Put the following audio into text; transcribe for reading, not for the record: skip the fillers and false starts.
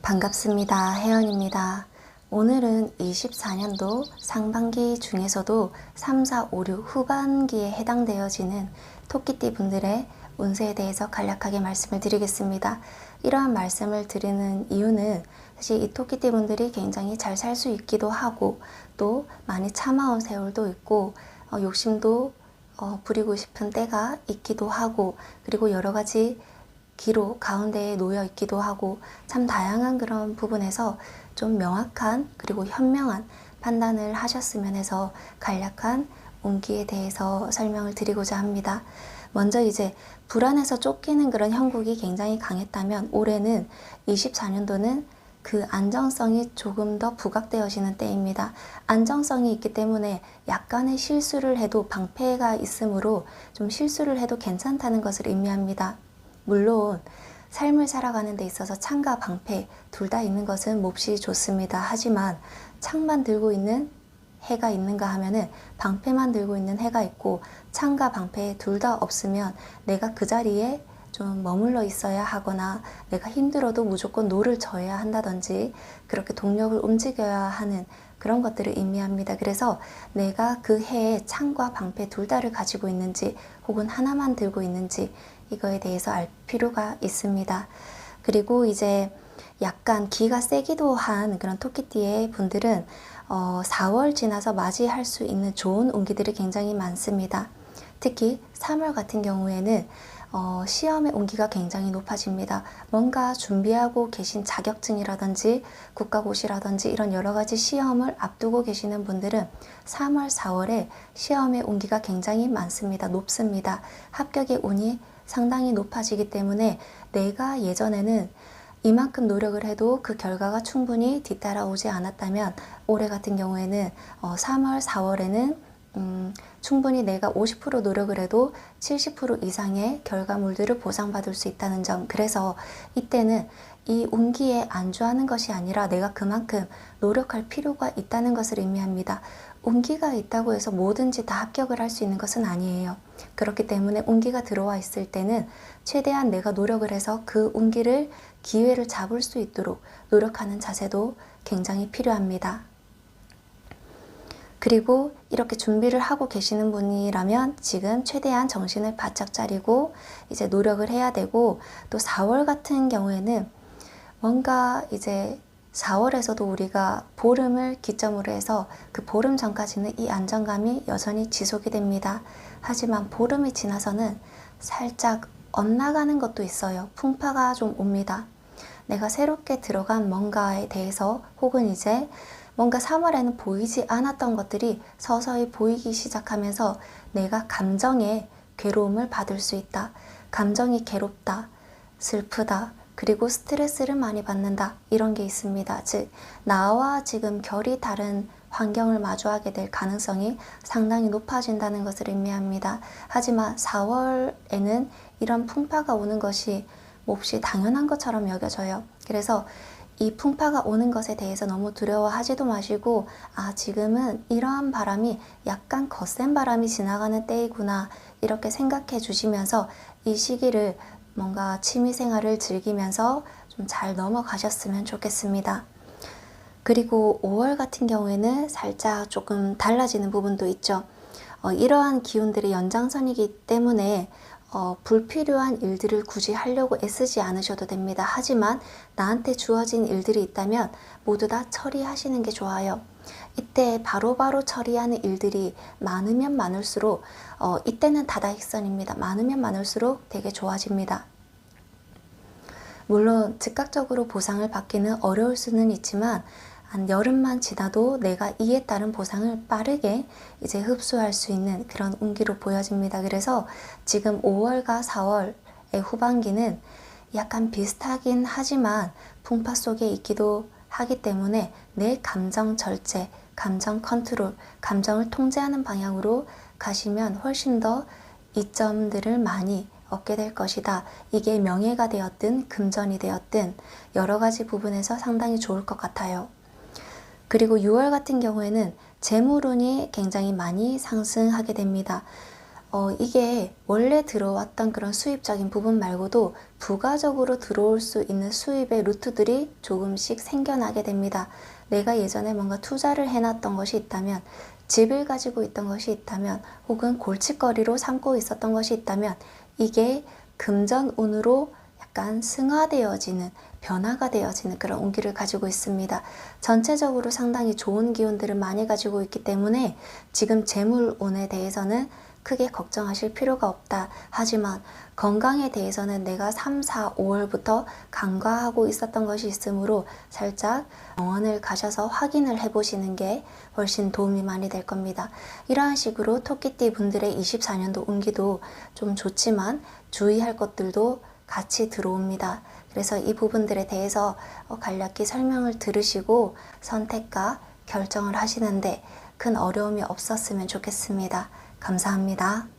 반갑습니다. 혜연입니다. 오늘은 24년도 상반기 중에서도 3, 4, 5, 6 후반기에 해당되어지는 토끼띠 분들의 운세에 대해서 간략하게 말씀을 드리겠습니다. 이러한 말씀을 드리는 이유는 사실 이 토끼띠 분들이 굉장히 잘 살 수 있기도 하고 또 많이 참아온 세월도 있고 욕심도 부리고 싶은 때가 있기도 하고 그리고 여러 가지 기록 가운데에 놓여 있기도 하고 참 다양한 그런 부분에서 좀 명확한 그리고 현명한 판단을 하셨으면 해서 간략한 운기에 대해서 설명을 드리고자 합니다. 먼저 이제 불안해서 쫓기는 그런 형국이 굉장히 강했다면 올해는 24년도는 그 안정성이 조금 더 부각되어지는 때입니다. 안정성이 있기 때문에 약간의 실수를 해도 방패가 있으므로 좀 실수를 해도 괜찮다는 것을 의미합니다. 물론 삶을 살아가는 데 있어서 창과 방패 둘 다 있는 것은 몹시 좋습니다. 하지만 창만 들고 있는 해가 있는가 하면은 방패만 들고 있는 해가 있고 창과 방패 둘 다 없으면 내가 그 자리에 좀 머물러 있어야 하거나 내가 힘들어도 무조건 노를 져야 한다든지 그렇게 동력을 움직여야 하는 그런 것들을 의미합니다. 그래서 내가 그 해에 창과 방패 둘 다를 가지고 있는지 혹은 하나만 들고 있는지 이거에 대해서 알 필요가 있습니다. 그리고 이제 약간 기가 세기도 한 그런 토끼띠의 분들은 4월 지나서 맞이할 수 있는 좋은 운기들이 굉장히 많습니다. 특히 3월 같은 경우에는 시험의 운기가 굉장히 높아집니다. 뭔가 준비하고 계신 자격증이라든지 국가고시라든지 이런 여러 가지 시험을 앞두고 계시는 분들은 3월, 4월에 시험의 운기가 굉장히 많습니다. 높습니다. 합격의 운이 상당히 높아지기 때문에 내가 예전에는 이만큼 노력을 해도 그 결과가 충분히 뒤따라오지 않았다면 올해 같은 경우에는 3월, 4월에는 충분히 내가 50% 노력을 해도 70% 이상의 결과물들을 보상받을 수 있다는 점. 그래서 이때는 이 운기에 안주하는 것이 아니라 내가 그만큼 노력할 필요가 있다는 것을 의미합니다. 운기가 있다고 해서 뭐든지 다 합격을 할 수 있는 것은 아니에요. 그렇기 때문에 운기가 들어와 있을 때는 최대한 내가 노력을 해서 그 운기를 기회를 잡을 수 있도록 노력하는 자세도 굉장히 필요합니다. 그리고 이렇게 준비를 하고 계시는 분이라면 지금 최대한 정신을 바짝 차리고 이제 노력을 해야 되고 또 4월 같은 경우에는 뭔가 이제 4월에서도 우리가 보름을 기점으로 해서 그 보름 전까지는 이 안정감이 여전히 지속이 됩니다. 하지만 보름이 지나서는 살짝 엇나가는 것도 있어요. 풍파가 좀 옵니다. 내가 새롭게 들어간 뭔가에 대해서 혹은 이제 뭔가 3월에는 보이지 않았던 것들이 서서히 보이기 시작하면서 내가 감정의 괴로움을 받을 수 있다. 감정이 괴롭다, 슬프다, 그리고 스트레스를 많이 받는다. 이런 게 있습니다. 즉, 나와 지금 결이 다른 환경을 마주하게 될 가능성이 상당히 높아진다는 것을 의미합니다. 하지만 4월에는 이런 풍파가 오는 것이 몹시 당연한 것처럼 여겨져요. 그래서 이 풍파가 오는 것에 대해서 너무 두려워하지도 마시고 지금은 이러한 바람이 약간 거센 바람이 지나가는 때이구나 이렇게 생각해 주시면서 이 시기를 뭔가 취미생활을 즐기면서 좀 잘 넘어가셨으면 좋겠습니다. 그리고 5월 같은 경우에는 살짝 조금 달라지는 부분도 있죠. 이러한 기운들의 연장선이기 때문에 불필요한 일들을 굳이 하려고 애쓰지 않으셔도 됩니다. 하지만 나한테 주어진 일들이 있다면 모두 다 처리하시는 게 좋아요. 이때 바로바로 처리하는 일들이 많으면 많을수록 이때는 다다익선입니다. 많으면 많을수록 되게 좋아집니다. 물론 즉각적으로 보상을 받기는 어려울 수는 있지만 한 여름만 지나도 내가 이에 따른 보상을 빠르게 이제 흡수할 수 있는 그런 운기로 보여집니다. 그래서 지금 5월과 4월의 후반기는 약간 비슷하긴 하지만 풍파 속에 있기도 하기 때문에 내 감정 절제, 감정 컨트롤, 감정을 통제하는 방향으로 가시면 훨씬 더 이점들을 많이 얻게 될 것이다. 이게 명예가 되었든 금전이 되었든 여러 가지 부분에서 상당히 좋을 것 같아요. 그리고 6월 같은 경우에는 재물운이 굉장히 많이 상승하게 됩니다. 이게 원래 들어왔던 그런 수입적인 부분 말고도 부가적으로 들어올 수 있는 수입의 루트들이 조금씩 생겨나게 됩니다. 내가 예전에 뭔가 투자를 해놨던 것이 있다면, 집을 가지고 있던 것이 있다면, 혹은 골칫거리로 삼고 있었던 것이 있다면, 이게 금전운으로 약간 승화되어지는, 변화가 되어지는 그런 운기를 가지고 있습니다. 전체적으로 상당히 좋은 기운들을 많이 가지고 있기 때문에 지금 재물운에 대해서는 크게 걱정하실 필요가 없다. 하지만 건강에 대해서는 내가 3, 4, 5월부터 간과하고 있었던 것이 있으므로 살짝 병원을 가셔서 확인을 해보시는 게 훨씬 도움이 많이 될 겁니다. 이러한 식으로 토끼띠 분들의 24년도 운기도 좀 좋지만 주의할 것들도 같이 들어옵니다. 그래서 이 부분들에 대해서 간략히 설명을 들으시고 선택과 결정을 하시는데 큰 어려움이 없었으면 좋겠습니다. 감사합니다.